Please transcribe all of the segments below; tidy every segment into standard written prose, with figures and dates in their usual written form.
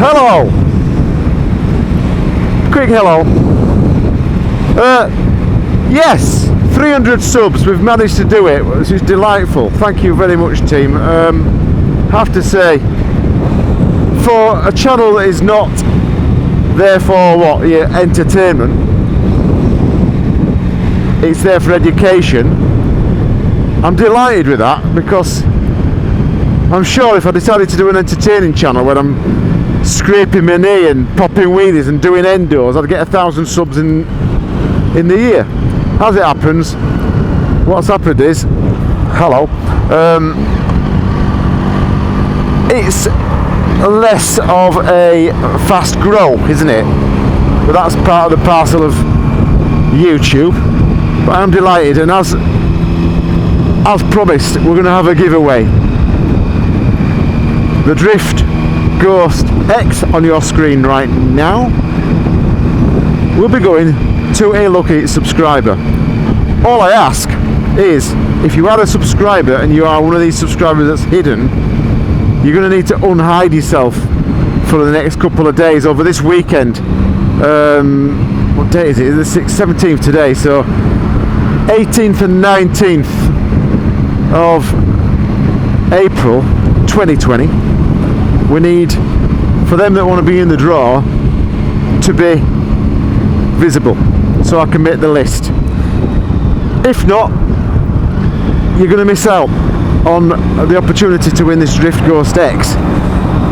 Hello. Quick hello. Yes, 300 subs. We've managed to do it, which is delightful. Thank you very much, team. Have to say, for a channel that is not there for what, yeah, entertainment, it's there for education. I'm delighted with that, because I'm sure if I decided to do an entertaining channel where I'm scraping my knee and popping wheelies and doing endos, I'd get 1,000 subs in the year. As it happens, what's happened is, hello, it's less of a fast grow, isn't it? But that's part of the parcel of YouTube. But I'm delighted, and as promised, we're going to have a giveaway. The Drift Ghost X on your screen right now will be going to a lucky subscriber. All I ask is, if you are a subscriber and you are one of these subscribers that's hidden, you're going to need to unhide yourself for the next couple of days over this weekend. What day is it? The 17th today, so 18th and 19th of April 2020. We need, for them that want to be in the draw, to be visible, so I can make the list. If not, you're going to miss out on the opportunity to win this Drift Ghost X.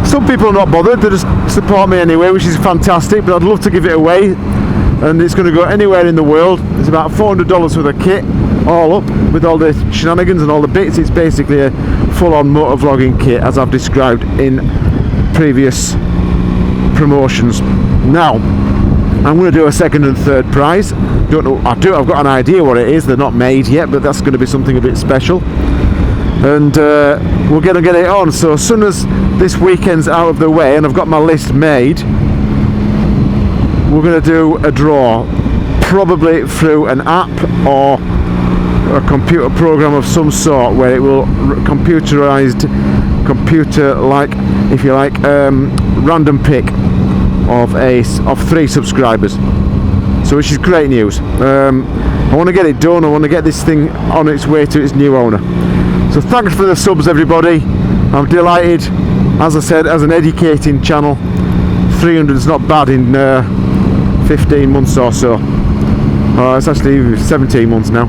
Some people are not bothered, they just support me anyway, which is fantastic, but I'd love to give it away, and it's going to go anywhere in the world. It's about $400 for the kit, all up, with all the shenanigans and all the bits. It's basically a full-on motovlogging kit, as I've described in previous promotions. Now, I'm going to do a second and third prize. Don't know. I've got an idea what it is. They're not made yet, but that's going to be something a bit special. And we're going to get it on. So as soon as this weekend's out of the way and I've got my list made, we're going to do a draw, probably through an app or a computer program of some sort, where it will computer-like, if you like, random pick of 3 subscribers. So, which is great news. I want to get it done. I want to get this thing on its way to its new owner. So thanks for the subs, everybody. I'm delighted. As I said, as an educating channel, 300 is not bad in 15 months or so. It's actually 17 months now.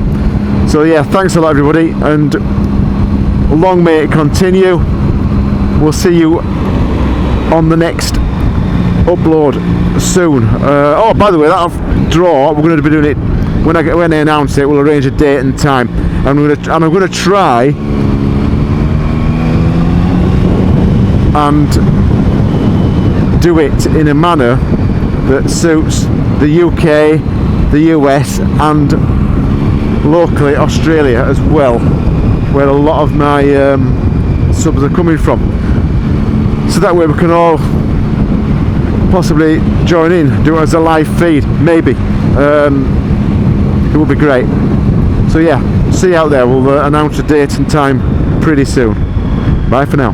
So yeah, thanks a lot, everybody, and long may it continue. We'll see you on the next upload soon. Oh, by the way, that draw, we're going to be doing it when I announce it. We'll arrange a date and time, and I'm going to try and do it in a manner that suits the UK, the US, and locally Australia as well, where a lot of my subs are coming from. So that way we can all possibly join in, do it as a live feed, maybe. It would be great. So yeah, see you out there. We'll announce a date and time pretty soon. Bye for now.